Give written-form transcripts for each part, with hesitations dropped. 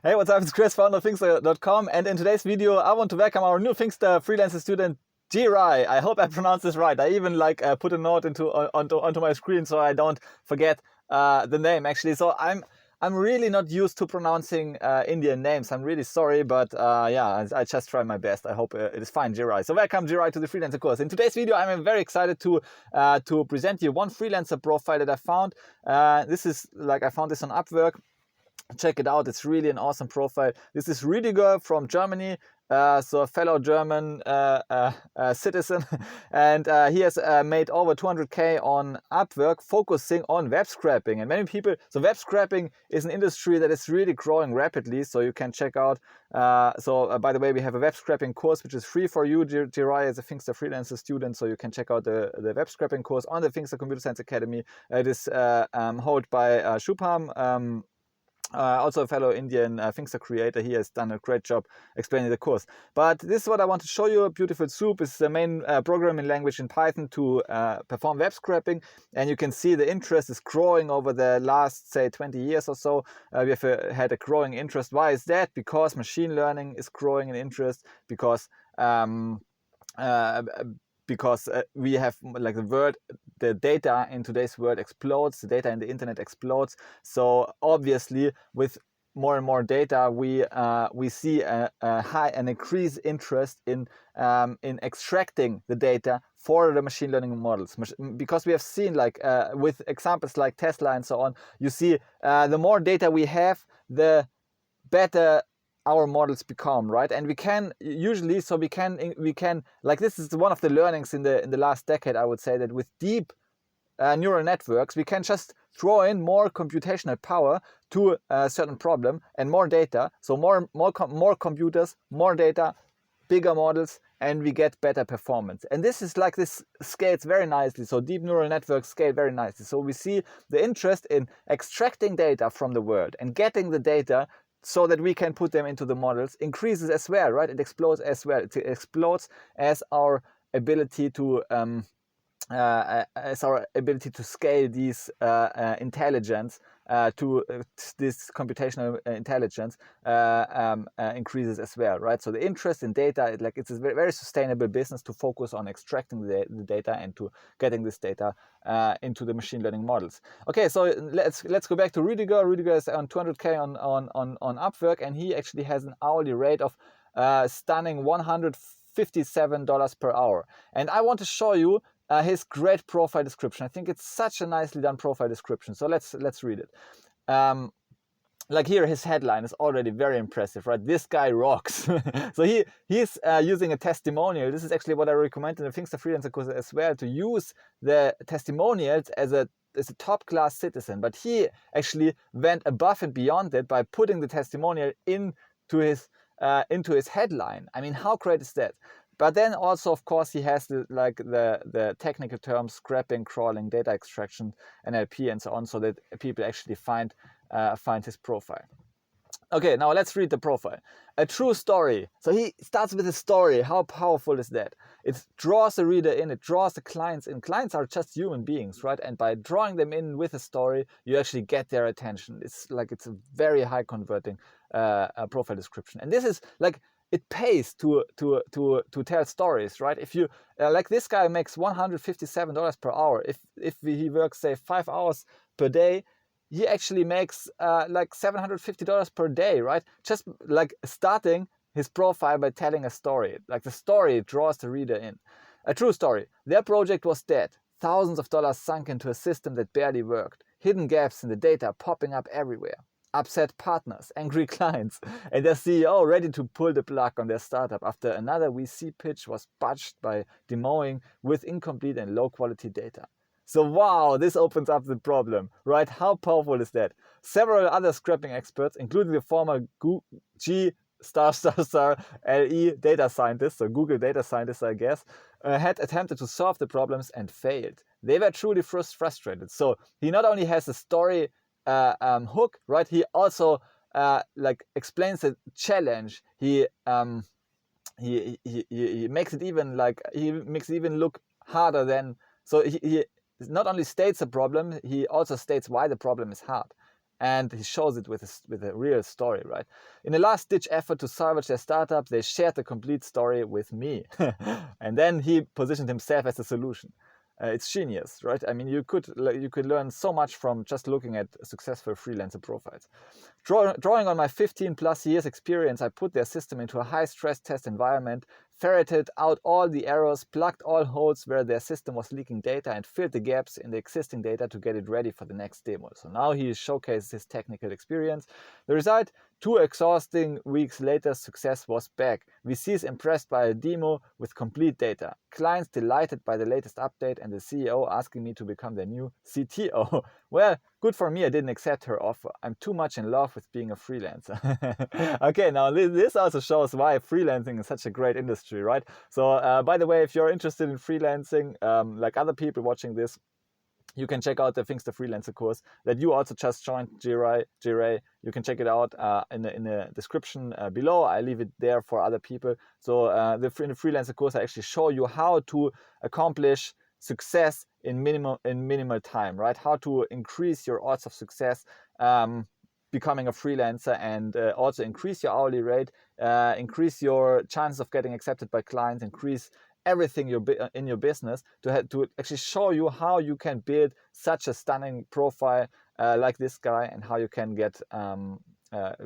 Hey, what's up? It's Chris, founder of Thinkster.com, and in today's video, I want to welcome our new Thinkster freelancer student, Dhiraj. I hope I pronounced this right. I even put a note onto my screen so I don't forget the name actually. So I'm really not used to pronouncing Indian names. I'm really sorry, but yeah, I just try my best. I hope it is fine, Dhiraj. So welcome, Dhiraj, to the freelancer course. In today's video, I'm very excited to present you one freelancer profile that I found. I found this on Upwork. Check it out, it's really an awesome profile. This is Rüdiger from Germany, so a fellow German citizen, and he has made over 200K on Upwork, focusing on web scraping. And many people, so web scraping is an industry that is really growing rapidly, so you can check out. By the way, we have a web scraping course which is free for you, Dhiraj, as a Thinkster freelancer student, so you can check out the web scraping course on the Thinkster Computer Science Academy. It is held by Shubham. Also a fellow Indian Thinkster creator. He has done a great job explaining the course. But this is what I want to show you. Beautiful Soup is the main programming language in Python to perform web scraping. And you can see the interest is growing over the last, say, 20 years or so. We have had a growing interest. Why is that? Because machine learning is growing in interest, because we have the data in today's world explodes, the data in the internet explodes. So obviously, with more and more data, we see an increased interest in extracting the data for the machine learning models, because we have seen with examples like Tesla and so on. You see, the more data we have, the better our models become, right? And we can usually, this is one of the learnings in the last decade, I would say, that with deep neural networks, we can just throw in more computational power to a certain problem and more data. So more computers, more data, bigger models, and we get better performance. And this scales very nicely. So deep neural networks scale very nicely. So we see the interest in extracting data from the world and getting the data so that we can put them into the models increases as well, right? It explodes as well. It explodes as our ability to scale these intelligence to this computational intelligence increases as well, right? So the interest in data, it's a very sustainable business to focus on extracting the data and to getting this data into the machine learning models. Okay, so let's go back to Rüdiger. Rüdiger is on 200K on Upwork, and he actually has an hourly rate of stunning $157 per hour. And I want to show you his great profile description. I think it's such a nicely done profile description. So let's read it. Here, his headline is already very impressive, right? This guy rocks. So he's using a testimonial. This is actually what I recommend in the Thinkster freelancer course as well, to use the testimonials as a top-class citizen. But he actually went above and beyond it by putting the testimonial into his headline. I mean, how great is that? But then also, of course, he has the technical terms: scraping, crawling, data extraction, NLP, and so on, so that people actually find his profile. Okay, now let's read the profile. A true story. So he starts with a story. How powerful is that? It draws the reader in, it draws the clients in. Clients are just human beings, right? And by drawing them in with a story, you actually get their attention. It's a very high converting profile description. And this is it pays to tell stories, right? If you this guy makes $157 per hour. If he works, say, 5 hours per day, he actually makes $750 per day, right? Just starting his profile by telling a story. The story draws the reader in. A true story. Their project was dead. Thousands of dollars sunk into a system that barely worked. Hidden gaps in the data popping up everywhere. Upset partners, angry clients, and their CEO ready to pull the plug on their startup after another VC pitch was botched by demoing with incomplete and low quality data. So wow, this opens up the problem, right? How powerful is that? Several other scrapping experts, including the former G***LE data scientists, so Google data scientists, I guess, had attempted to solve the problems and failed. They were truly frustrated. So he not only has a story hook, right? He also explains the challenge. He makes it even look harder than. So he not only states the problem, he also states why the problem is hard. And he shows it with a real story, right? In a last-ditch effort to salvage their startup, they shared the complete story with me. And then he positioned himself as a solution. It's genius, right? I mean, you could learn so much from just looking at successful freelancer profiles. Drawing on my 15 plus years experience, I put their system into a high stress test environment, ferreted out all the errors, plugged all holes where their system was leaking data, and filled the gaps in the existing data to get it ready for the next demo. So now he showcases his technical experience. The result, 2 exhausting weeks later, success was back. VCs impressed by a demo with complete data. Clients delighted by the latest update, and the CEO asking me to become their new CTO. Well, good for me, I didn't accept her offer. I'm too much in love with being a freelancer. Okay, now this also shows why freelancing is such a great industry, right? So by the way, if you're interested in freelancing, like other people watching this, you can check out the Things to Freelancer course that you also just joined, Jiray. You can check it out in the description below. I leave it there for other people. So in the Freelancer course, I actually show you how to accomplish success in minimal time, right? How to increase your odds of success becoming a freelancer, and also increase your hourly rate, increase your chances of getting accepted by clients, increase everything in your business to actually show you how you can build such a stunning profile like this guy, and how you can get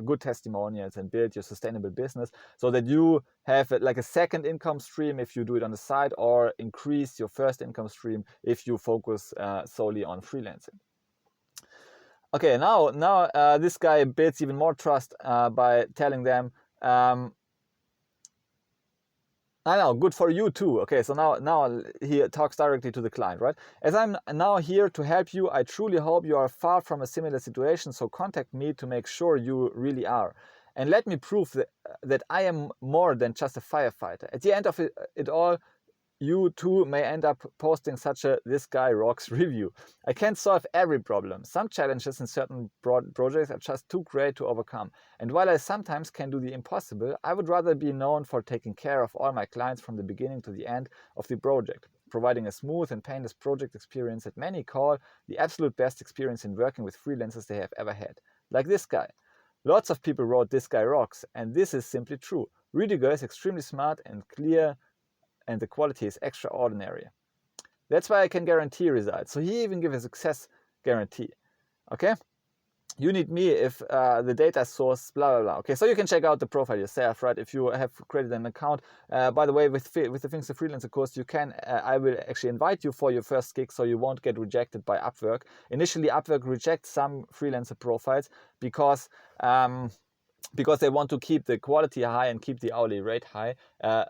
good testimonials and build your sustainable business, so that you have like a second income stream if you do it on the side, or increase your first income stream if you focus solely on freelancing. Okay, now this guy builds even more trust by telling them, I know, good for you too. Okay, so now he talks directly to the client, right? As I'm now here to help you, I truly hope you are far from a similar situation, so contact me to make sure you really are. And let me prove that I am more than just a firefighter. At the end of it all, you too may end up posting such a "this guy rocks" review. I can't solve every problem. Some challenges in certain projects are just too great to overcome. And while I sometimes can do the impossible, I would rather be known for taking care of all my clients from the beginning to the end of the project, providing a smooth and painless project experience that many call the absolute best experience in working with freelancers they have ever had. Like this guy. Lots of people wrote "this guy rocks," and this is simply true. Rüdiger is extremely smart and clear, and the quality is extraordinary. That's why I can guarantee results. So he even gives a success guarantee. Okay? You need me if the data source, blah, blah, blah. Okay, so you can check out the profile yourself, right? If you have created an account. By the way, with the Things to Freelancer course, you can, I will actually invite you for your first gig, so you won't get rejected by Upwork. Initially, Upwork rejects some freelancer profiles because they want to keep the quality high and keep the hourly rate high.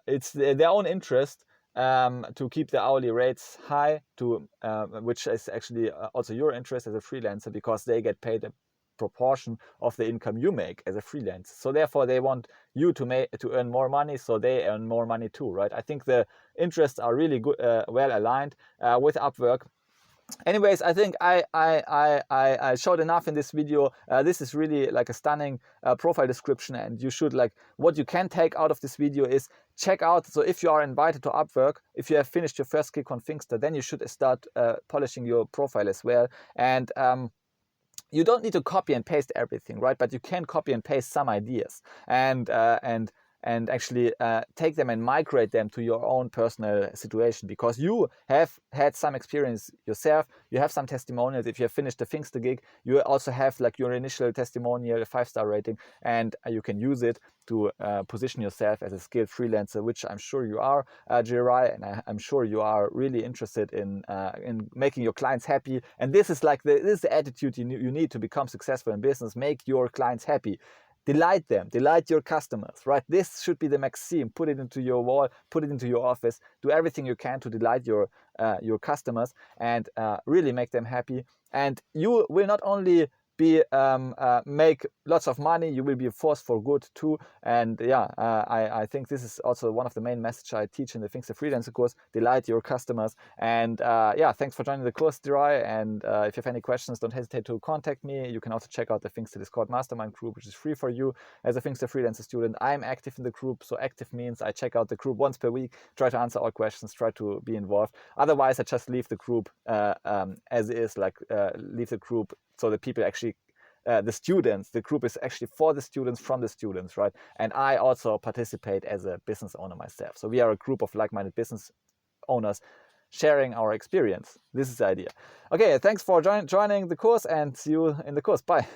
It's their own interest to keep the hourly rates high, which is actually also your interest as a freelancer, because they get paid a proportion of the income you make as a freelancer. So therefore, they want you to earn more money, so they earn more money too, right? I think the interests are really good, well aligned with Upwork. Anyways, I think I showed enough in this video. This is really like a stunning profile description, and you should, like, what you can take out of this video is check out. So if you are invited to Upwork, if you have finished your first gig on Thinkster, then you should start polishing your profile as well. And you don't need to copy and paste everything, right? But you can copy and paste some ideas and actually take them and migrate them to your own personal situation, because you have had some experience yourself, you have some testimonials. If you have finished the Thinkster gig, you also have like your initial testimonial, a 5-star rating, and you can use it to position yourself as a skilled freelancer, which I'm sure you are, Jirai, and I'm sure you are really interested in making your clients happy. And this is like this is the attitude you need to become successful in business. Make your clients happy. Delight them, delight your customers, right? This should be the maxim. Put it into your wall, put it into your office. Do everything you can to delight your customers and really make them happy. And you will not only make lots of money, you will be a force for good too. And yeah, I think this is also one of the main messages I teach in the Things to Freelancer course: delight your customers. And yeah, thanks for joining the course, Dhiraj. And if you have any questions, don't hesitate to contact me. You can also check out the Things to Discord Mastermind group, which is free for you as a Things to Freelancer student. I'm active in the group, so active means I check out the group once per week, try to answer all questions, try to be involved. Otherwise, I just leave the group as is, like leave the group so that people actually the students. The group is actually for the students, from the students, right? And I also participate as a business owner myself. So we are a group of like-minded business owners sharing our experience. This is the idea. Okay, thanks for joining the course, and see you in the course. Bye.